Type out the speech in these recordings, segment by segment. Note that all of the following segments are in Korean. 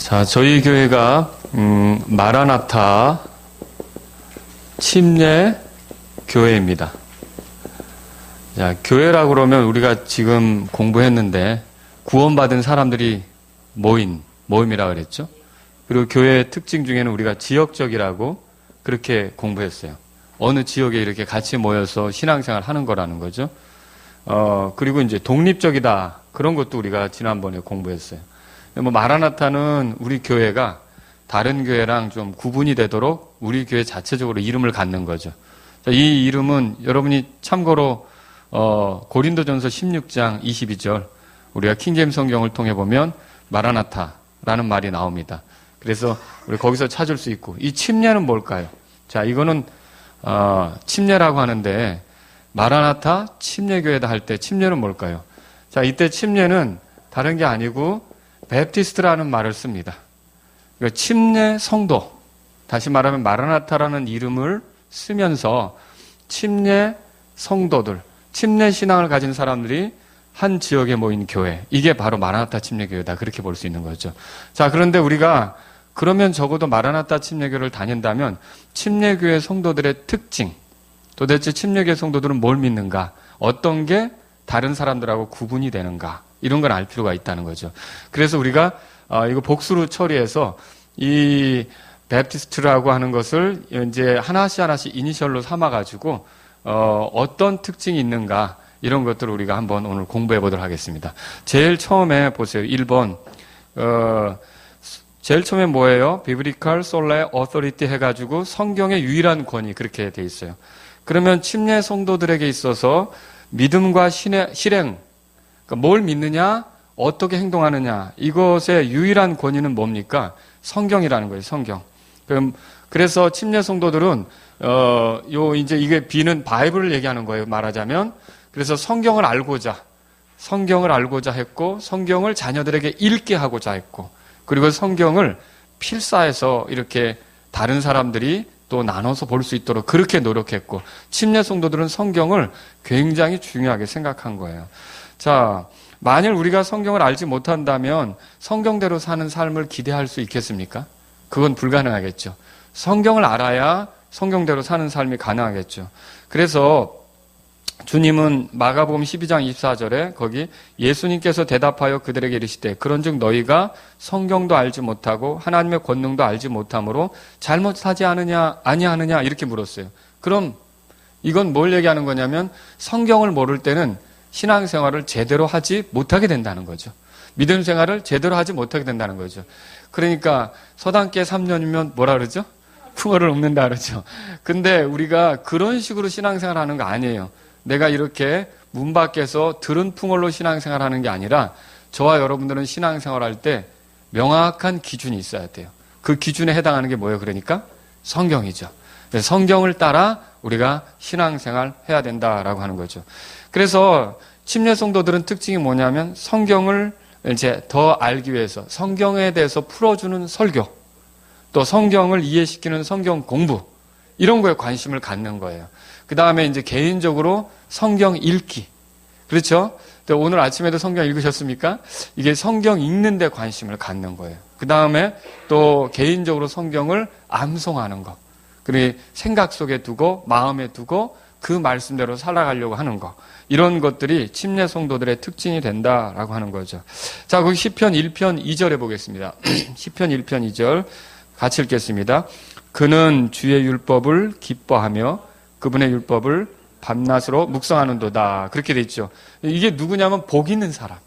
자, 저희 교회가 마라나타 침례 교회입니다. 자, 교회라고 그러면 우리가 지금 공부했는데 구원받은 사람들이 모임이라 그랬죠. 그리고 교회의 특징 중에는 우리가 지역적이라고 그렇게 공부했어요. 어느 지역에 이렇게 같이 모여서 신앙생활 하는 거라는 거죠. 그리고 이제 독립적이다. 그런 것도 우리가 지난번에 공부했어요. 뭐 마라나타는 우리 교회가 다른 교회랑 좀 구분이 되도록 우리 교회 자체적으로 이름을 갖는 거죠. 자, 이 이름은 여러분이 참고로 고린도전서 16장 22절 우리가 킹제임스 성경을 통해 보면 마라나타라는 말이 나옵니다. 그래서 우리 거기서 찾을 수 있고, 이 침례는 뭘까요? 자, 이거는 침례라고 하는데 마라나타 침례교회다 할 때 침례는 뭘까요? 자, 이때 침례는 다른 게 아니고 베프티스트라는 말을 씁니다. 그러니까 침례 성도, 다시 말하면 마라나타라는 이름을 쓰면서 침례 성도들, 침례 신앙을 가진 사람들이 한 지역에 모인 교회, 이게 바로 마라나타 침례교회다, 그렇게 볼 수 있는 거죠. 자, 그런데 우리가 그러면 적어도 마라나타 침례교회를 다닌다면 침례교회 성도들의 특징, 도대체 침례교회 성도들은 뭘 믿는가, 어떤 게 다른 사람들하고 구분이 되는가, 이런 걸 알 필요가 있다는 거죠. 그래서 우리가 이거 복수로 처리해서 이 베프티스트라고 하는 것을 이제 하나씩 이니셜로 삼아가지고 어떤 특징이 있는가, 이런 것들을 우리가 한번 오늘 공부해 보도록 하겠습니다. 제일 처음에 보세요. 1번. 제일 처음에 뭐예요? Biblical Sole Authority 해가지고 성경의 유일한 권위, 그렇게 돼 있어요. 그러면 침례 성도들에게 있어서 믿음과 실행, 그러니까 뭘 믿느냐, 어떻게 행동하느냐, 이것의 유일한 권위는 뭡니까? 성경이라는 거예요, 성경. 그래서 침례 성도들은, 이제 이게 B는 바이블을 얘기하는 거예요, 말하자면. 그래서 성경을 알고자 했고, 성경을 자녀들에게 읽게 하고자 했고, 그리고 성경을 필사해서 이렇게 다른 사람들이 또 나눠서 볼 수 있도록 그렇게 노력했고, 침례 성도들은 성경을 굉장히 중요하게 생각한 거예요. 자, 만일 우리가 성경을 알지 못한다면 성경대로 사는 삶을 기대할 수 있겠습니까? 그건 불가능하겠죠. 성경을 알아야 성경대로 사는 삶이 가능하겠죠. 그래서 주님은 마가복음 12장 24절에 거기 예수님께서 대답하여 그들에게 이르시되 그런즉 너희가 성경도 알지 못하고 하나님의 권능도 알지 못함으로 잘못하지 아니하느냐 이렇게 물었어요. 그럼 이건 뭘 얘기하는 거냐면 성경을 모를 때는 신앙생활을 제대로 하지 못하게 된다는 거죠. 믿음 생활을 제대로 하지 못하게 된다는 거죠. 그러니까 서당계 3년이면 뭐라 그러죠? 풍어를 읊는다 그러죠. 근데 우리가 그런 식으로 신앙생활 하는 거 아니에요. 내가 이렇게 문 밖에서 들은 풍월로 신앙생활 하는 게 아니라 저와 여러분들은 신앙생활 할 때 명확한 기준이 있어야 돼요. 그 기준에 해당하는 게 뭐예요? 그러니까 성경이죠. 성경을 따라 우리가 신앙생활 해야 된다라고 하는 거죠. 그래서 침례 성도들은 특징이 뭐냐면 성경을 이제 더 알기 위해서 성경에 대해서 풀어주는 설교, 또 성경을 이해시키는 성경 공부, 이런 거에 관심을 갖는 거예요. 그 다음에 이제 개인적으로 성경 읽기. 그렇죠? 오늘 아침에도 성경 읽으셨습니까? 이게 성경 읽는 데 관심을 갖는 거예요. 그 다음에 또 개인적으로 성경을 암송하는 거. 그리고 생각 속에 두고 마음에 두고 그 말씀대로 살아가려고 하는 거. 이런 것들이 침례 성도들의 특징이 된다라고 하는 거죠. 자, 거기 시편 1편 2절에 보겠습니다. 시편 1편 2절 같이 읽겠습니다. 그는 주의 율법을 기뻐하며 그분의 율법을 밤낮으로 묵상하는도다. 그렇게 돼 있죠. 이게 누구냐면 복 있는 사람.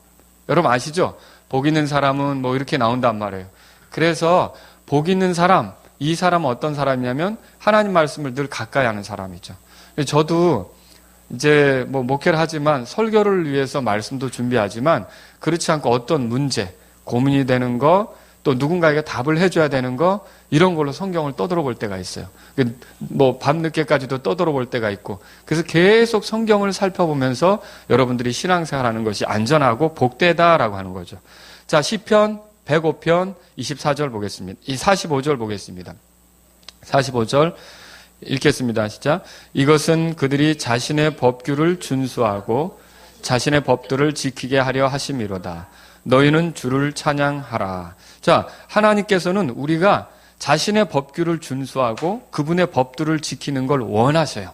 여러분 아시죠? 복 있는 사람은 뭐 이렇게 나온단 말이에요. 그래서 복 있는 사람, 이 사람은 어떤 사람이냐면 하나님 말씀을 늘 가까이 하는 사람이죠. 저도 이제 뭐 목회를 하지만 설교를 위해서 말씀도 준비하지만 그렇지 않고 어떤 문제, 고민이 되는 거, 또 누군가에게 답을 해줘야 되는 거, 이런 걸로 성경을 떠들어볼 때가 있어요. 뭐 밤늦게까지도 떠들어볼 때가 있고, 그래서 계속 성경을 살펴보면서 여러분들이 신앙생활하는 것이 안전하고 복되다라고 하는 거죠. 자, 시편 105편 24절 보겠습니다. 45절 보겠습니다. 45절 읽겠습니다. 시작. 이것은 그들이 자신의 법규를 준수하고 자신의 법들을 지키게 하려 하심이로다. 너희는 주를 찬양하라. 자, 하나님께서는 우리가 자신의 법규를 준수하고 그분의 법들을 지키는 걸 원하셔요.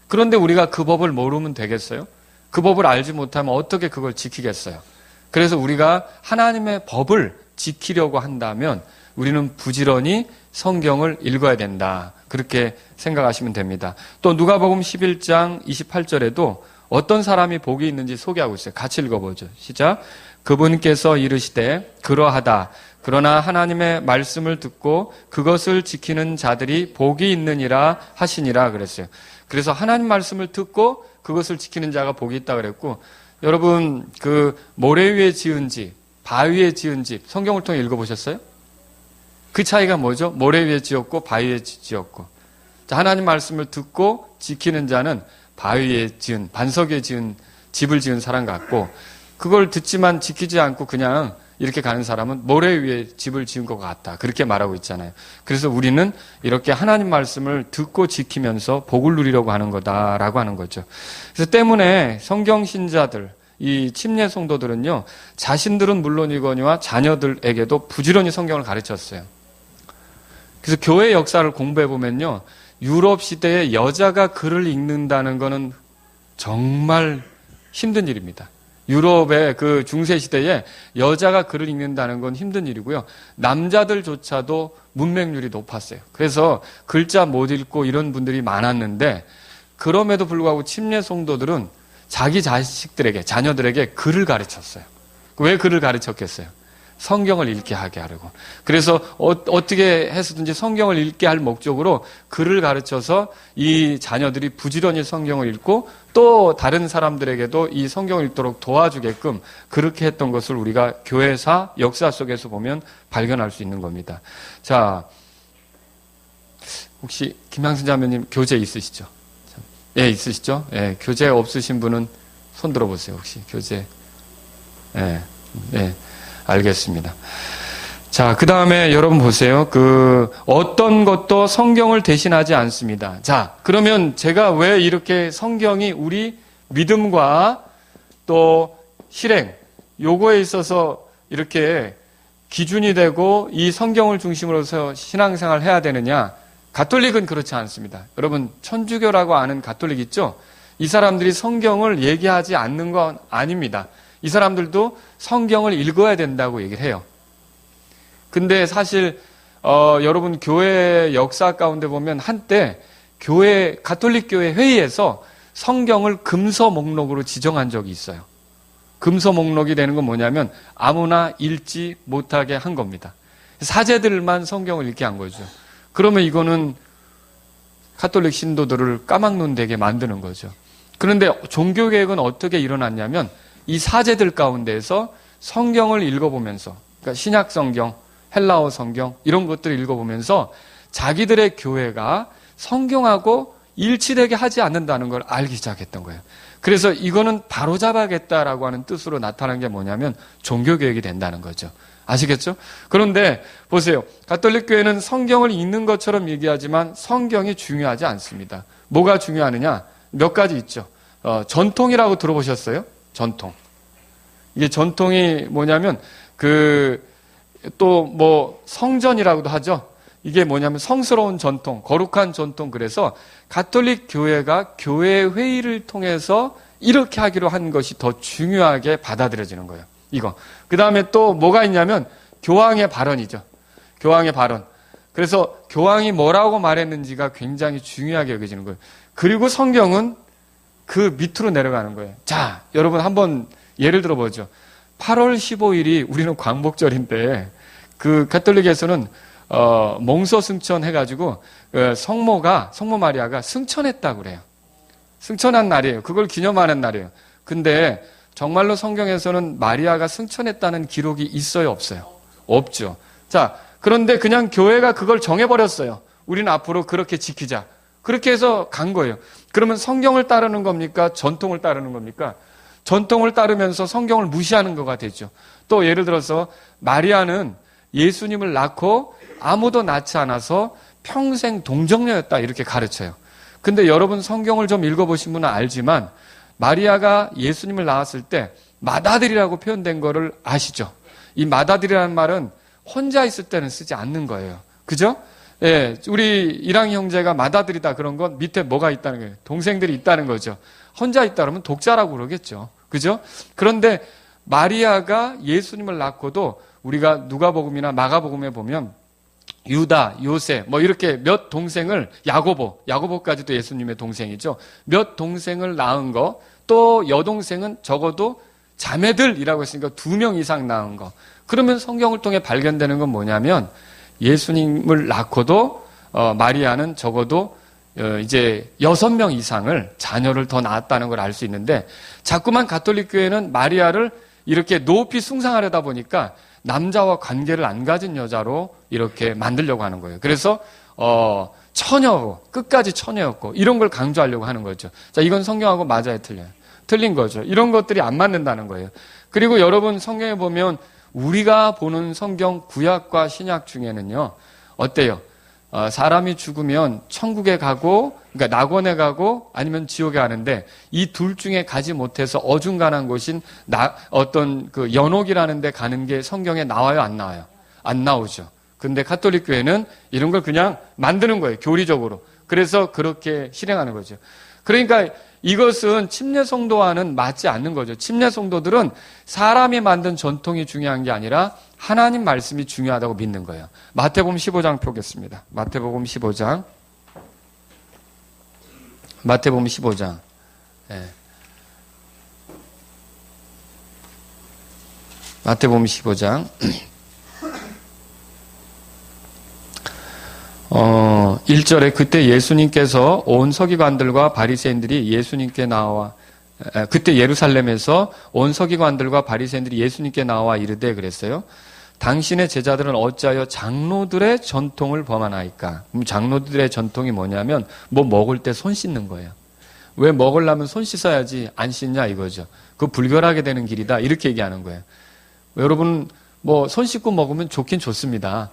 그런데 우리가 그 법을 모르면 되겠어요? 그 법을 알지 못하면 어떻게 그걸 지키겠어요? 그래서 우리가 하나님의 법을 지키려고 한다면 우리는 부지런히 성경을 읽어야 된다. 그렇게 생각하시면 됩니다. 또 누가복음 11장 28절에도 어떤 사람이 복이 있는지 소개하고 있어요. 같이 읽어보죠. 시작. 그분께서 이르시되 그러하다. 그러나 하나님의 말씀을 듣고 그것을 지키는 자들이 복이 있느니라 하시니라 그랬어요. 그래서 하나님 말씀을 듣고 그것을 지키는 자가 복이 있다 그랬고, 여러분 그 모래 위에 지은 집, 바위 위에 지은 집 성경을 통해 읽어보셨어요? 그 차이가 뭐죠? 모래 위에 지었고 바위 위에 지었고. 자, 하나님 말씀을 듣고 지키는 자는 바위 위에 지은, 반석 위에 지은 집을 지은 사람 같고, 그걸 듣지만 지키지 않고 그냥 이렇게 가는 사람은 모래 위에 집을 지은 것 같다. 그렇게 말하고 있잖아요. 그래서 우리는 이렇게 하나님 말씀을 듣고 지키면서 복을 누리려고 하는 거다라고 하는 거죠. 그래서 때문에 성경 신자들, 이 침례 성도들은요, 자신들은 물론이거니와 자녀들에게도 부지런히 성경을 가르쳤어요. 그래서 교회 역사를 공부해 보면요, 유럽 시대에 여자가 글을 읽는다는 거는 정말 힘든 일입니다. 유럽의 그 중세 시대에 여자가 글을 읽는다는 건 힘든 일이고요. 남자들조차도 문맹률이 높았어요. 그래서 글자 못 읽고 이런 분들이 많았는데, 그럼에도 불구하고 침례 성도들은 자기 자식들에게, 자녀들에게 글을 가르쳤어요. 왜 글을 가르쳤겠어요? 성경을 읽게 하게 하려고. 그래서 어떻게 해서든지 성경을 읽게 할 목적으로 글을 가르쳐서 이 자녀들이 부지런히 성경을 읽고 또 다른 사람들에게도 이 성경을 읽도록 도와주게끔 그렇게 했던 것을 우리가 교회사 역사 속에서 보면 발견할 수 있는 겁니다. 자, 혹시 김향순 자매님 교재 있으시죠? 예, 있으시죠? 예, 교재 없으신 분은 손 들어보세요. 혹시 교재? 예, 예. 알겠습니다. 자, 그 다음에 여러분 보세요. 어떤 것도 성경을 대신하지 않습니다. 자, 그러면 제가 왜 이렇게 성경이 우리 믿음과 또 실행, 요거에 있어서 이렇게 기준이 되고 이 성경을 중심으로서 신앙생활을 해야 되느냐? 가톨릭은 그렇지 않습니다. 여러분, 천주교라고 아는 가톨릭 있죠? 이 사람들이 성경을 얘기하지 않는 건 아닙니다. 이 사람들도 성경을 읽어야 된다고 얘기를 해요. 근데 사실 여러분 교회 역사 가운데 보면 한때 가톨릭 교회 회의에서 성경을 금서 목록으로 지정한 적이 있어요. 금서 목록이 되는 건 뭐냐면 아무나 읽지 못하게 한 겁니다. 사제들만 성경을 읽게 한 거죠. 그러면 이거는 가톨릭 신도들을 까막눈 되게 만드는 거죠. 그런데 종교개혁은 어떻게 일어났냐면 이 사제들 가운데에서 성경을 읽어보면서, 그러니까 신약 성경, 헬라어 성경 이런 것들을 읽어보면서 자기들의 교회가 성경하고 일치되게 하지 않는다는 걸 알기 시작했던 거예요. 그래서 이거는 바로잡아야겠다라고 하는 뜻으로 나타난 게 뭐냐면 종교개혁이 된다는 거죠. 아시겠죠? 그런데 보세요. 가톨릭 교회는 성경을 읽는 것처럼 얘기하지만 성경이 중요하지 않습니다. 뭐가 중요하느냐? 몇 가지 있죠. 전통이라고 들어보셨어요? 전통. 이게 전통이 뭐냐면 또 뭐 성전이라고도 하죠. 이게 뭐냐면 성스러운 전통, 거룩한 전통. 그래서 가톨릭 교회가 교회 회의를 통해서 이렇게 하기로 한 것이 더 중요하게 받아들여지는 거예요. 이거. 그 다음에 또 뭐가 있냐면 교황의 발언이죠. 교황의 발언. 그래서 교황이 뭐라고 말했는지가 굉장히 중요하게 여겨지는 거예요. 그리고 성경은 그 밑으로 내려가는 거예요. 자, 여러분 한번 예를 들어보죠. 8월 15일이 우리는 광복절인데 그 가톨릭에서는 몽소 승천 해가지고 성모 마리아가 승천했다고 그래요. 승천한 날이에요. 그걸 기념하는 날이에요. 근데 정말로 성경에서는 마리아가 승천했다는 기록이 있어요, 없어요? 없죠. 자, 그런데 그냥 교회가 그걸 정해버렸어요. 우리는 앞으로 그렇게 지키자. 그렇게 해서 간 거예요. 그러면 성경을 따르는 겁니까? 전통을 따르는 겁니까? 전통을 따르면서 성경을 무시하는 거가 되죠. 또 예를 들어서 마리아는 예수님을 낳고 아무도 낳지 않아서 평생 동정녀였다 이렇게 가르쳐요. 근데 여러분 성경을 좀 읽어보신 분은 알지만 마리아가 예수님을 낳았을 때 맏아들이라고 표현된 거를 아시죠? 이 맏아들이라는 말은 혼자 있을 때는 쓰지 않는 거예요. 그죠? 예, 우리 1학년 형제가 맏아들이다 그런 건 밑에 뭐가 있다는 거예요. 동생들이 있다는 거죠. 혼자 있다 그러면 독자라고 그러겠죠. 그죠? 그런데 마리아가 예수님을 낳고도 우리가 누가복음이나 마가복음에 보면 유다, 요새 뭐 이렇게 몇 동생을 야고보까지도 예수님의 동생이죠. 몇 동생을 낳은 거, 또 여동생은 적어도 자매들이라고 했으니까 2명 이상 낳은 거. 그러면 성경을 통해 발견되는 건 뭐냐면 예수님을 낳고도 마리아는 적어도 이제 6명 이상을 자녀를 더 낳았다는 걸 알 수 있는데, 자꾸만 가톨릭 교회는 마리아를 이렇게 높이 숭상하려다 보니까 남자와 관계를 안 가진 여자로 이렇게 만들려고 하는 거예요. 그래서 처녀고 끝까지 처녀였고 이런 걸 강조하려고 하는 거죠. 자, 이건 성경하고 맞아요, 틀려요? 틀린 거죠. 이런 것들이 안 맞는다는 거예요. 그리고 여러분 성경에 보면 우리가 보는 성경 구약과 신약 중에는요, 어때요? 사람이 죽으면 천국에 가고, 그러니까 낙원에 가고 아니면 지옥에 가는데 이 둘 중에 가지 못해서 어중간한 곳인 어떤 그 연옥이라는 데 가는 게 성경에 나와요, 안 나와요? 안 나오죠. 근데 가톨릭 교회는 이런 걸 그냥 만드는 거예요, 교리적으로. 그래서 그렇게 실행하는 거죠. 그러니까 이것은 침례 성도와는 맞지 않는 거죠. 침례 성도들은 사람이 만든 전통이 중요한 게 아니라 하나님 말씀이 중요하다고 믿는 거예요. 마태복음 15장 보겠습니다. 마태복음 15장. 마태복음 15장. 네. 마태복음 15장. 1절에 그때 예수님께서 온 서기관들과 바리새인들이 예수님께 나와, 그때 예루살렘에서 온 서기관들과 바리새인들이 예수님께 나와 이르되 그랬어요. 당신의 제자들은 어찌하여 장로들의 전통을 범하나이까? 그럼 장로들의 전통이 뭐냐면 뭐 먹을 때 손 씻는 거예요. 왜 먹으려면 손 씻어야지 안 씻냐 이거죠. 그거 불결하게 되는 길이다 이렇게 얘기하는 거예요. 여러분 뭐 손 씻고 먹으면 좋긴 좋습니다.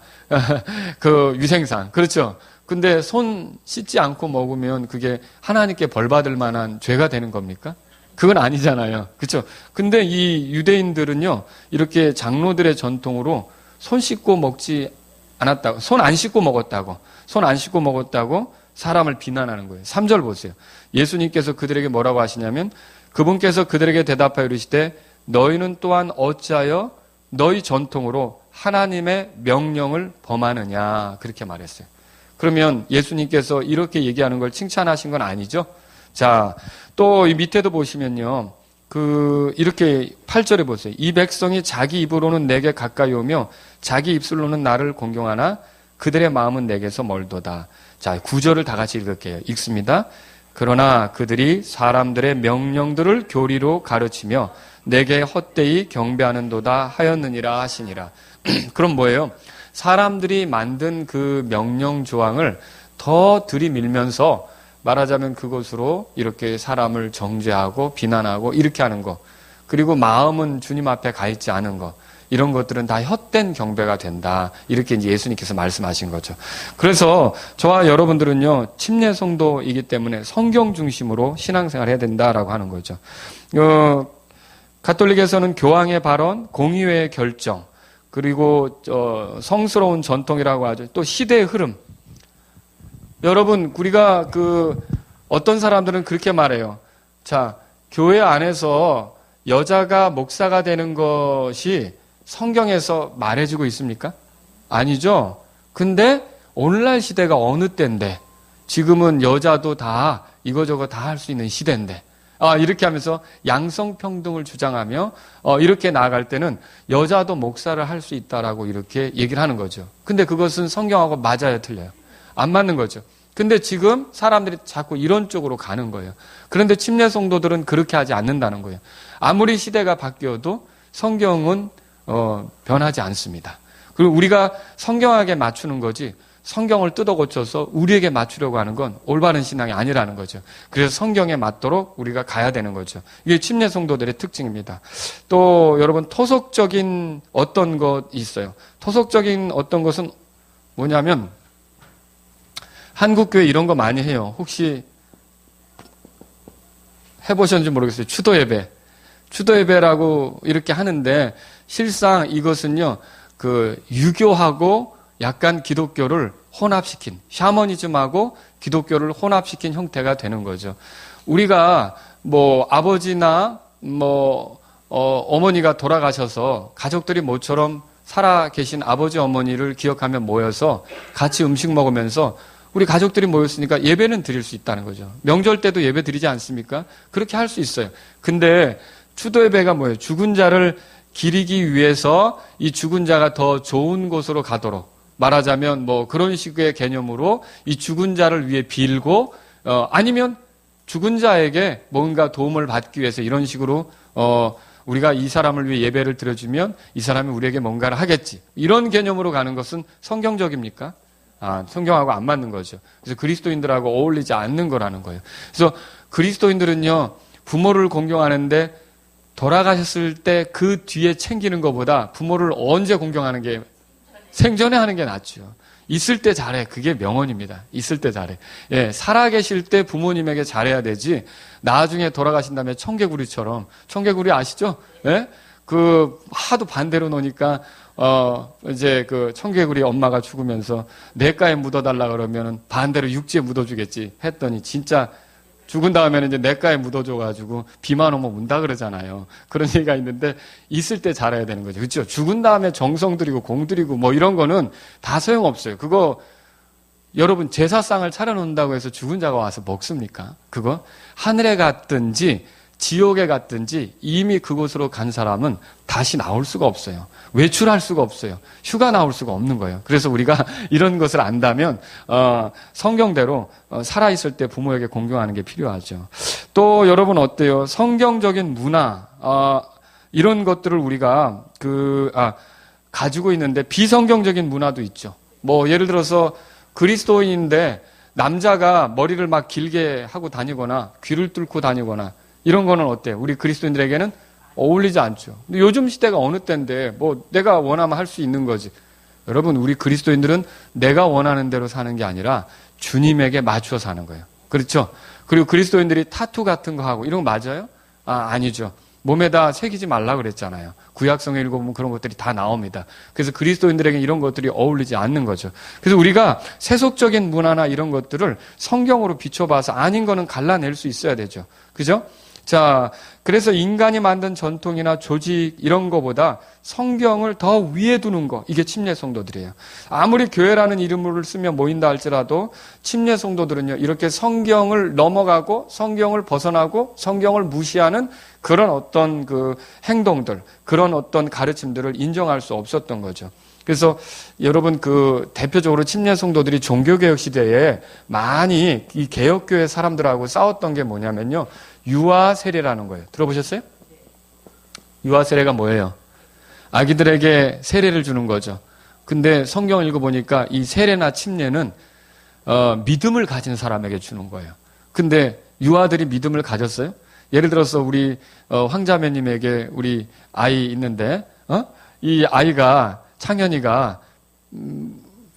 그 위생상 그렇죠. 근데 손 씻지 않고 먹으면 그게 하나님께 벌 받을 만한 죄가 되는 겁니까? 그건 아니잖아요. 그렇죠? 근데 이 유대인들은요, 이렇게 장로들의 전통으로 손 씻고 먹지 않았다고, 손 안 씻고 먹었다고 사람을 비난하는 거예요. 3절 보세요. 예수님께서 그들에게 뭐라고 하시냐면, 그분께서 그들에게 대답하여 이르시되 너희는 또한 어찌하여 너희 전통으로 하나님의 명령을 범하느냐, 그렇게 말했어요. 그러면 예수님께서 이렇게 얘기하는 걸 칭찬하신 건 아니죠? 자, 또 이 밑에도 보시면요. 이렇게 8절에 보세요. 이 백성이 자기 입으로는 내게 가까이 오며 자기 입술로는 나를 공경하나 그들의 마음은 내게서 멀도다. 자, 9절을 다 같이 읽습니다. 그러나 그들이 사람들의 명령들을 교리로 가르치며 내게 헛되이 경배하는도다 하였느니라 하시니라. 그럼 뭐예요? 사람들이 만든 그 명령 조항을 더 들이밀면서 말하자면 그것으로 이렇게 사람을 정죄하고 비난하고 이렇게 하는 거, 그리고 마음은 주님 앞에 가 있지 않은 거, 이런 것들은 다 헛된 경배가 된다. 이렇게 이제 예수님께서 말씀하신 거죠. 그래서 저와 여러분들은요, 침례 성도이기 때문에 성경 중심으로 신앙생활 해야 된다라고 하는 거죠. 가톨릭에서는 교황의 발언, 공의회의 결정, 그리고 성스러운 전통이라고 하죠. 또 시대의 흐름. 여러분, 우리가 어떤 사람들은 그렇게 말해요. 자, 교회 안에서 여자가 목사가 되는 것이 성경에서 말해주고 있습니까? 아니죠. 근데 오늘날 시대가 어느 때인데, 지금은 여자도 다 이거저거 다 할 수 있는 시대인데, 이렇게 하면서 양성평등을 주장하며 이렇게 나아갈 때는 여자도 목사를 할 수 있다라고 이렇게 얘기를 하는 거죠. 근데 그것은 성경하고 맞아요, 틀려요? 안 맞는 거죠. 근데 지금 사람들이 자꾸 이런 쪽으로 가는 거예요. 그런데 침례 성도들은 그렇게 하지 않는다는 거예요. 아무리 시대가 바뀌어도 성경은 변하지 않습니다. 그리고 우리가 성경하게 맞추는 거지 성경을 뜯어 고쳐서 우리에게 맞추려고 하는 건 올바른 신앙이 아니라는 거죠. 그래서 성경에 맞도록 우리가 가야 되는 거죠. 이게 침례 성도들의 특징입니다. 또 여러분, 토속적인 어떤 것이 있어요. 토속적인 어떤 것은 뭐냐면, 한국교회 이런 거 많이 해요. 혹시 해보셨는지 모르겠어요. 추도 예배. 추도 예배라고 이렇게 하는데 실상 이것은요, 그 유교하고 약간 기독교를 혼합시킨, 샤머니즘하고 기독교를 혼합시킨 형태가 되는 거죠. 우리가 뭐 아버지나 어머니가 돌아가셔서 가족들이 모처럼 살아 계신 아버지 어머니를 기억하며 모여서 같이 음식 먹으면서 우리 가족들이 모였으니까 예배는 드릴 수 있다는 거죠. 명절 때도 예배 드리지 않습니까? 그렇게 할 수 있어요. 근데 추도 예배가 뭐예요? 죽은 자를 기리기 위해서 이 죽은 자가 더 좋은 곳으로 가도록, 말하자면 뭐 그런 식의 개념으로 이 죽은 자를 위해 빌고, 아니면 죽은 자에게 뭔가 도움을 받기 위해서 이런 식으로 우리가 이 사람을 위해 예배를 드려주면 이 사람이 우리에게 뭔가를 하겠지, 이런 개념으로 가는 것은 성경적입니까? 성경하고 안 맞는 거죠. 그래서 그리스도인들하고 어울리지 않는 거라는 거예요. 그래서 그리스도인들은요, 부모를 공경하는데 돌아가셨을 때 그 뒤에 챙기는 것보다 부모를 언제 공경하는 게, 생전에 하는 게 낫죠. 있을 때 잘해. 그게 명언입니다. 있을 때 잘해. 예, 살아계실 때 부모님에게 잘해야 되지, 나중에 돌아가신 다음에 청개구리처럼, 청개구리 아시죠? 예? 그, 하도 반대로 노니까, 이제 그 청개구리 엄마가 죽으면서 냇가에 묻어달라 그러면은 반대로 육지에 묻어주겠지 했더니 진짜 죽은 다음에는 이제 냇가에 묻어줘가지고 비만 오면 운다 그러잖아요. 그런 얘기가 있는데 있을 때 잘해야 되는 거죠. 그렇죠? 죽은 다음에 정성 들이고 공 들이고 뭐 이런 거는 다 소용없어요. 그거 여러분 제사상을 차려놓는다고 해서 죽은 자가 와서 먹습니까? 그거 하늘에 갔든지 지옥에 갔든지 이미 그곳으로 간 사람은 다시 나올 수가 없어요. 외출할 수가 없어요. 휴가 나올 수가 없는 거예요. 그래서 우리가 이런 것을 안다면 성경대로 살아있을 때 부모에게 공경하는 게 필요하죠. 또 여러분 어때요? 성경적인 문화 이런 것들을 우리가 가지고 있는데 비성경적인 문화도 있죠. 뭐 예를 들어서 그리스도인인데 남자가 머리를 막 길게 하고 다니거나 귀를 뚫고 다니거나 이런 거는 어때요? 우리 그리스도인들에게는 어울리지 않죠. 근데 요즘 시대가 어느 때인데 뭐 내가 원하면 할 수 있는 거지. 여러분, 우리 그리스도인들은 내가 원하는 대로 사는 게 아니라 주님에게 맞춰 사는 거예요. 그렇죠? 그리고 그리스도인들이 타투 같은 거 하고 이런 거 맞아요? 아니죠. 몸에다 새기지 말라 그랬잖아요. 구약성에 읽어보면 그런 것들이 다 나옵니다. 그래서 그리스도인들에게 이런 것들이 어울리지 않는 거죠. 그래서 우리가 세속적인 문화나 이런 것들을 성경으로 비춰봐서 아닌 거는 갈라낼 수 있어야 되죠. 그죠? 자, 그래서 인간이 만든 전통이나 조직 이런 거보다 성경을 더 위에 두는 거, 이게 침례 성도들이에요. 아무리 교회라는 이름을 쓰며 모인다 할지라도 침례 성도들은요, 이렇게 성경을 넘어가고 성경을 벗어나고 성경을 무시하는 그런 어떤 그 행동들, 그런 어떤 가르침들을 인정할 수 없었던 거죠. 그래서 여러분 그 대표적으로 침례 성도들이 종교개혁 시대에 많이 이 개혁교회 사람들하고 싸웠던 게 뭐냐면요, 유아 세례라는 거예요. 들어보셨어요? 유아 세례가 뭐예요? 아기들에게 세례를 주는 거죠. 근데 성경을 읽어보니까 이 세례나 침례는 믿음을 가진 사람에게 주는 거예요. 근데 유아들이 믿음을 가졌어요? 예를 들어서 우리 황자매님에게 우리 아이 있는데 이 아이가 창현이가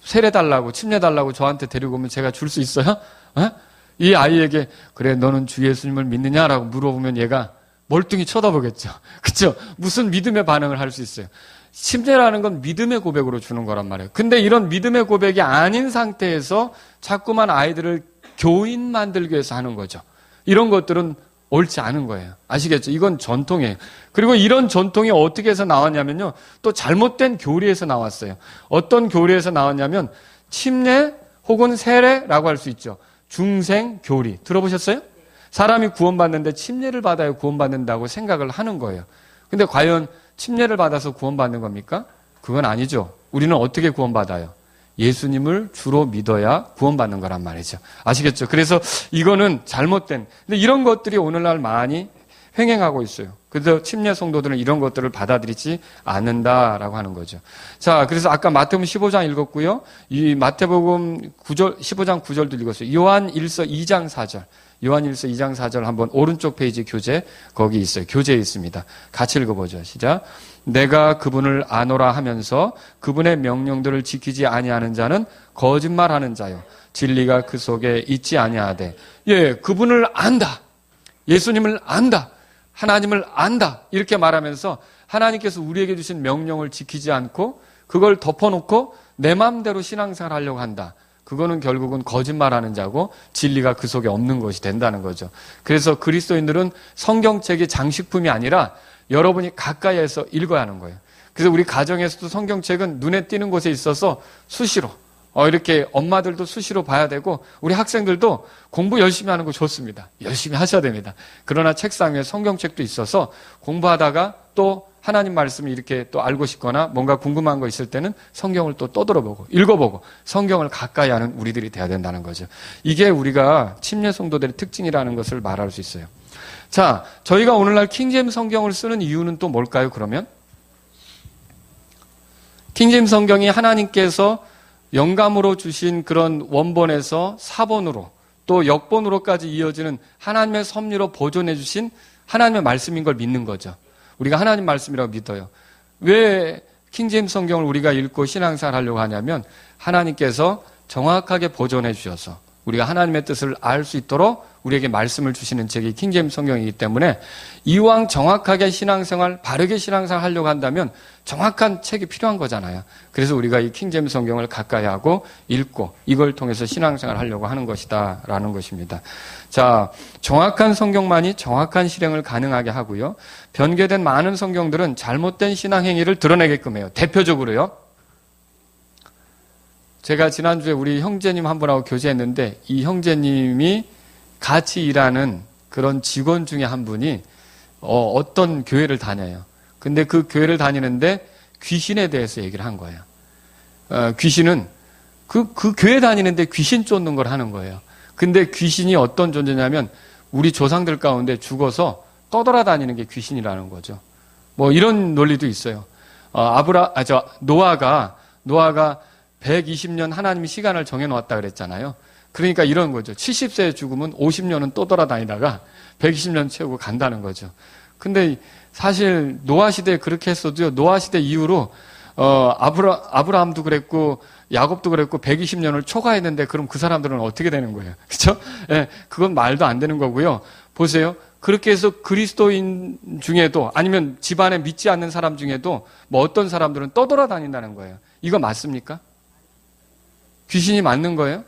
세례 달라고 침례 달라고 저한테 데리고 오면 제가 줄 수 있어요? 이 아이에게 그래 너는 주 예수님을 믿느냐라고 물어보면 얘가 멀뚱히 쳐다보겠죠. 그렇죠? 무슨 믿음의 반응을 할 수 있어요. 침례라는 건 믿음의 고백으로 주는 거란 말이에요. 근데 이런 믿음의 고백이 아닌 상태에서 자꾸만 아이들을 교인 만들기 위해서 하는 거죠. 이런 것들은 옳지 않은 거예요. 아시겠죠? 이건 전통이에요. 그리고 이런 전통이 어떻게 해서 나왔냐면요, 또 잘못된 교리에서 나왔어요. 어떤 교리에서 나왔냐면 침례 혹은 세례라고 할 수 있죠. 중생 교리 들어보셨어요? 사람이 구원받는데 침례를 받아야 구원받는다고 생각을 하는 거예요. 근데 과연 침례를 받아서 구원받는 겁니까? 그건 아니죠. 우리는 어떻게 구원받아요? 예수님을 주로 믿어야 구원받는 거란 말이죠. 아시겠죠? 그래서 이거는 잘못된, 근데 이런 것들이 오늘날 많이 횡행하고 있어요. 그래서 침례 성도들은 이런 것들을 받아들이지 않는다라고 하는 거죠. 자, 그래서 아까 마태복음 15장 읽었고요. 이 마태복음 9절, 15장 9절도 읽었어요. 요한일서 2장 4절. 요한일서 2장 4절 한번 오른쪽 페이지 교재 거기 있어요. 교재에 있습니다. 같이 읽어보죠. 시작. 내가 그분을 아노라 하면서 그분의 명령들을 지키지 아니하는 자는 거짓말하는 자요. 진리가 그 속에 있지 아니하되. 예, 그분을 안다. 예수님을 안다. 하나님을 안다. 이렇게 말하면서 하나님께서 우리에게 주신 명령을 지키지 않고 그걸 덮어놓고 내 마음대로 신앙생활 하려고 한다. 그거는 결국은 거짓말하는 자고 진리가 그 속에 없는 것이 된다는 거죠. 그래서 그리스도인들은 성경책이 장식품이 아니라 여러분이 가까이에서 읽어야 하는 거예요. 그래서 우리 가정에서도 성경책은 눈에 띄는 곳에 있어서 수시로 이렇게 엄마들도 수시로 봐야 되고 우리 학생들도 공부 열심히 하는 거 좋습니다. 열심히 하셔야 됩니다. 그러나 책상 위에 성경책도 있어서 공부하다가 또 하나님 말씀을 이렇게 또 알고 싶거나 뭔가 궁금한 거 있을 때는 성경을 또 떠들어보고 읽어보고 성경을 가까이 하는 우리들이 돼야 된다는 거죠. 이게 우리가 침례 성도들의 특징이라는 것을 말할 수 있어요. 자, 저희가 오늘날 킹제임스 성경을 쓰는 이유는 또 뭘까요, 그러면? 킹제임스 성경이 하나님께서 영감으로 주신 그런 원본에서 사본으로 또 역본으로까지 이어지는 하나님의 섭리로 보존해 주신 하나님의 말씀인 걸 믿는 거죠. 우리가 하나님 말씀이라고 믿어요. 왜 킹제임스 성경을 우리가 읽고 신앙생활 하려고 하냐면 하나님께서 정확하게 보존해 주셔서 우리가 하나님의 뜻을 알 수 있도록 우리에게 말씀을 주시는 책이 킹제임스 성경이기 때문에 이왕 정확하게 신앙생활, 바르게 신앙생활 하려고 한다면 정확한 책이 필요한 거잖아요. 그래서 우리가 이 킹제임스 성경을 가까이 하고 읽고 이걸 통해서 신앙생활 하려고 하는 것이다 라는 것입니다. 자, 정확한 성경만이 정확한 실행을 가능하게 하고요. 변개된 많은 성경들은 잘못된 신앙 행위를 드러내게끔 해요. 대표적으로요. 제가 지난주에 우리 형제님 한 분하고 교제했는데 이 형제님이 같이 일하는 그런 직원 중에 한 분이 어떤 교회를 다녀요. 근데 그 교회를 다니는데 귀신에 대해서 얘기를 한 거예요. 귀신은 그 교회 다니는데 귀신 쫓는 걸 하는 거예요. 근데 귀신이 어떤 존재냐면 우리 조상들 가운데 죽어서 떠돌아다니는 게 귀신이라는 거죠. 뭐 이런 논리도 있어요. 노아가 120년 하나님이 시간을 정해놓았다 그랬잖아요. 그러니까 이런 거죠. 70세에 죽으면 50년은 떠돌아다니다가 120년 채우고 간다는 거죠. 근데 사실 노아 시대에 그렇게 했어도요. 노아 시대 이후로 아브라함도 그랬고 야곱도 그랬고 120년을 초과했는데 그럼 그 사람들은 어떻게 되는 거예요? 그렇죠? 예, 그건 말도 안 되는 거고요. 보세요. 그렇게 해서 그리스도인 중에도 아니면 집안에 믿지 않는 사람 중에도 뭐 어떤 사람들은 떠돌아다닌다는 거예요. 이거 맞습니까? 귀신이 맞는 거예요?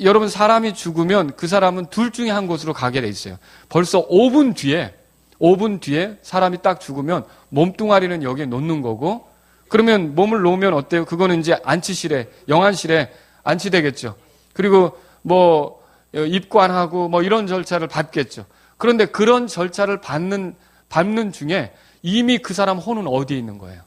여러분 사람이 죽으면 그 사람은 둘 중에 한 곳으로 가게 돼 있어요. 벌써 5분 뒤에 사람이 딱 죽으면 몸뚱아리는 여기에 놓는 거고 그러면 몸을 놓으면 어때요? 그거는 이제 안치실에 영안실에 안치되겠죠. 그리고 뭐 입관하고 뭐 이런 절차를 밟겠죠. 그런데 그런 절차를 밟는 중에 이미 그 사람 혼은 어디에 있는 거예요?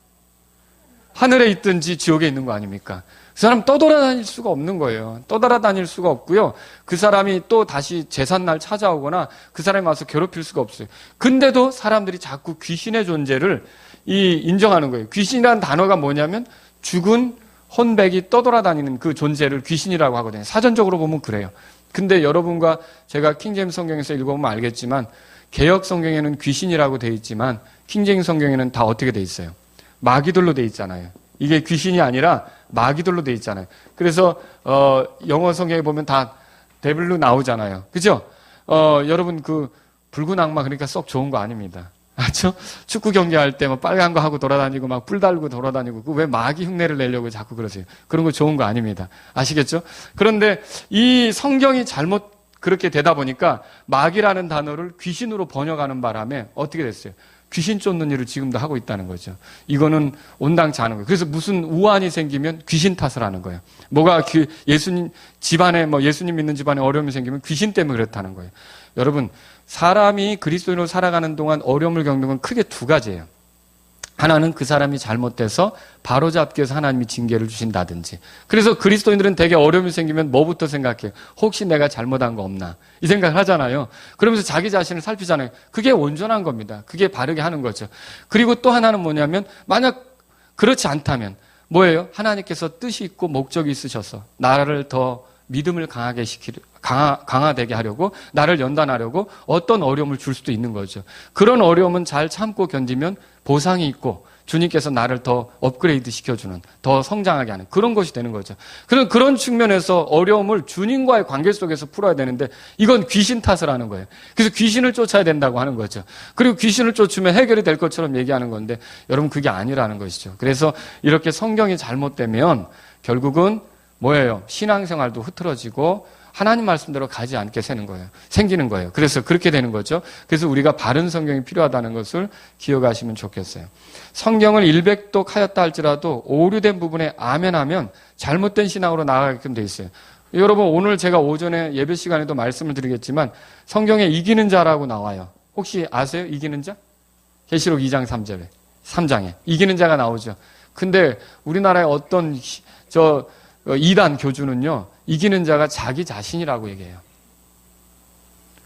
하늘에 있든지 지옥에 있는 거 아닙니까? 그 사람 떠돌아다닐 수가 없는 거예요. 떠돌아다닐 수가 없고요. 그 사람이 또 다시 제삿날 찾아오거나 그 사람이 와서 괴롭힐 수가 없어요. 근데도 사람들이 자꾸 귀신의 존재를 인정하는 거예요. 귀신이라는 단어가 뭐냐면 죽은 혼백이 떠돌아다니는 그 존재를 귀신이라고 하거든요. 사전적으로 보면 그래요. 근데 여러분과 제가 킹제임스 성경에서 읽어보면 알겠지만 개역 성경에는 귀신이라고 돼 있지만 킹제임스 성경에는 다 어떻게 돼 있어요? 마귀들로 돼 있잖아요. 이게 귀신이 아니라 마귀들로 돼 있잖아요. 그래서 영어 성경에 보면 다 데빌로 나오잖아요. 그죠? 여러분 그 붉은 악마 그러니까 썩 좋은 거 아닙니다. 맞죠? 축구 경기할 때 뭐 빨간 거 하고 돌아다니고 막 뿔 달고 돌아다니고 그 왜 마귀 흉내를 내려고 자꾸 그러세요? 그런 거 좋은 거 아닙니다. 아시겠죠? 그런데 이 성경이 잘못 그렇게 되다 보니까 마귀라는 단어를 귀신으로 번역하는 바람에 어떻게 됐어요? 귀신 쫓는 일을 지금도 하고 있다는 거죠. 이거는 온당치 않은 거예요. 그래서 무슨 우환이 생기면 귀신 탓을 하는 거예요. 뭐가 예수님 집안에 예수님 믿는 집안에 어려움이 생기면 귀신 때문에 그렇다는 거예요. 여러분, 사람이 그리스도인으로 살아가는 동안 어려움을 겪는 건 크게 두 가지예요. 하나는 그 사람이 잘못돼서 바로잡기 위해서 하나님이 징계를 주신다든지. 그래서 그리스도인들은 되게 어려움이 생기면 뭐부터 생각해요? 혹시 내가 잘못한 거 없나? 이 생각을 하잖아요. 그러면서 자기 자신을 살피잖아요. 그게 온전한 겁니다. 그게 바르게 하는 거죠. 그리고 또 하나는 뭐냐면 만약 그렇지 않다면 뭐예요? 하나님께서 뜻이 있고 목적이 있으셔서 나를 더 믿음을 강화되게 하려고 나를 연단하려고 어떤 어려움을 줄 수도 있는 거죠. 그런 어려움은 잘 참고 견디면 보상이 있고 주님께서 나를 더 업그레이드 시켜주는, 더 성장하게 하는 그런 것이 되는 거죠. 그런 측면에서 어려움을 주님과의 관계 속에서 풀어야 되는데 이건 귀신 탓을 하는 거예요. 그래서 귀신을 쫓아야 된다고 하는 거죠. 그리고 귀신을 쫓으면 해결이 될 것처럼 얘기하는 건데 여러분 그게 아니라는 것이죠. 그래서 이렇게 성경이 잘못되면 결국은 뭐예요? 신앙생활도 흐트러지고 하나님 말씀대로 가지 않게 생기는 거예요. 그래서 그렇게 되는 거죠. 그래서 우리가 바른 성경이 필요하다는 것을 기억하시면 좋겠어요. 성경을 일백독 하였다 할지라도 오류된 부분에 아멘하면 잘못된 신앙으로 나아가게끔 돼 있어요. 여러분 오늘 제가 오전에 예배 시간에도 말씀을 드리겠지만 성경에 이기는 자라고 나와요. 혹시 아세요? 이기는 자? 계시록 2장 3장에 이기는 자가 나오죠. 근데 우리나라의 어떤 이단 교주는요, 이기는 자가 자기 자신이라고 얘기해요.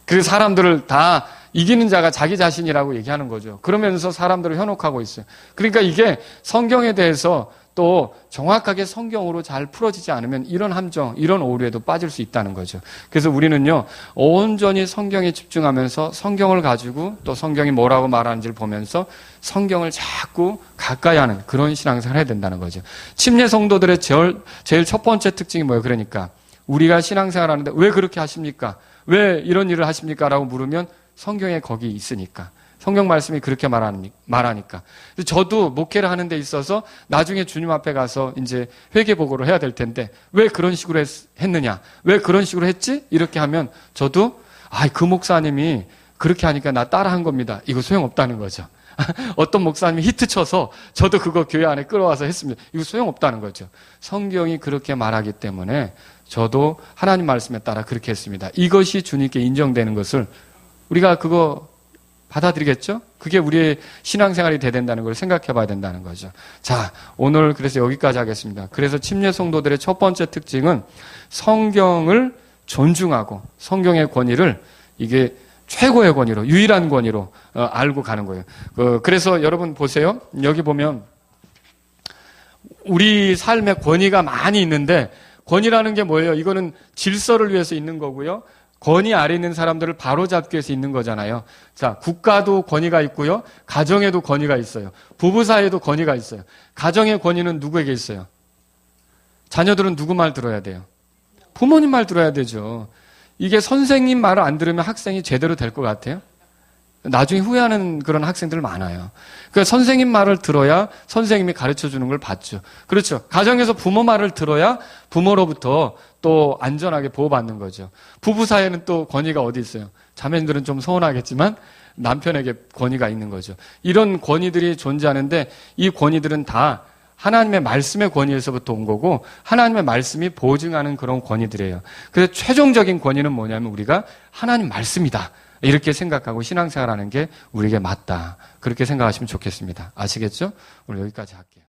그래서 사람들을 다 이기는 자가 자기 자신이라고 얘기하는 거죠. 그러면서 사람들을 현혹하고 있어요. 그러니까 이게 성경에 대해서 또 정확하게 성경으로 잘 풀어지지 않으면 이런 함정, 이런 오류에도 빠질 수 있다는 거죠. 그래서 우리는요, 온전히 성경에 집중하면서 성경을 가지고 또 성경이 뭐라고 말하는지를 보면서 성경을 자꾸 가까이 하는 그런 신앙생활을 해야 된다는 거죠. 침례 성도들의 제일 첫 번째 특징이 뭐예요? 그러니까 우리가 신앙생활 하는데 왜 그렇게 하십니까? 왜 이런 일을 하십니까? 라고 물으면 성경에 거기 있으니까. 성경 말씀이 그렇게 말하니까. 저도 목회를 하는 데 있어서 나중에 주님 앞에 가서 이제 회개 보고를 해야 될 텐데 왜 그런 식으로 했느냐? 왜 그런 식으로 했지? 이렇게 하면 저도 그 목사님이 그렇게 하니까 나 따라한 겁니다. 이거 소용없다는 거죠. 어떤 목사님이 히트 쳐서 저도 그거 교회 안에 끌어와서 했습니다. 이거 소용없다는 거죠. 성경이 그렇게 말하기 때문에 저도 하나님 말씀에 따라 그렇게 했습니다. 이것이 주님께 인정되는 것을 우리가 그거 받아들이겠죠? 그게 우리의 신앙생활이 돼야 된다는 걸 생각해 봐야 된다는 거죠. 자, 오늘 그래서 여기까지 하겠습니다. 그래서 침례 성도들의 첫 번째 특징은 성경을 존중하고 성경의 권위를 이게 최고의 권위로, 유일한 권위로 알고 가는 거예요. 그래서 여러분 보세요. 여기 보면 우리 삶에 권위가 많이 있는데 권위라는 게 뭐예요? 이거는 질서를 위해서 있는 거고요. 권위 아래 있는 사람들을 바로잡기 위해서 있는 거잖아요. 자, 국가도 권위가 있고요. 가정에도 권위가 있어요. 부부 사이에도 권위가 있어요. 가정의 권위는 누구에게 있어요? 자녀들은 누구 말 들어야 돼요? 부모님 말 들어야 되죠. 이게 선생님 말을 안 들으면 학생이 제대로 될 것 같아요? 나중에 후회하는 그런 학생들 많아요. 그러니까 선생님 말을 들어야 선생님이 가르쳐 주는 걸 받죠. 그렇죠. 가정에서 부모 말을 들어야 부모로부터 또 안전하게 보호받는 거죠. 부부 사이에는 또 권위가 어디 있어요? 자매님들은 좀 서운하겠지만 남편에게 권위가 있는 거죠. 이런 권위들이 존재하는데 이 권위들은 다 하나님의 말씀의 권위에서부터 온 거고 하나님의 말씀이 보증하는 그런 권위들이에요. 그래서 최종적인 권위는 뭐냐면 우리가 하나님 말씀이다. 이렇게 생각하고 신앙생활하는 게 우리에게 맞다. 그렇게 생각하시면 좋겠습니다. 아시겠죠? 오늘 여기까지 할게요.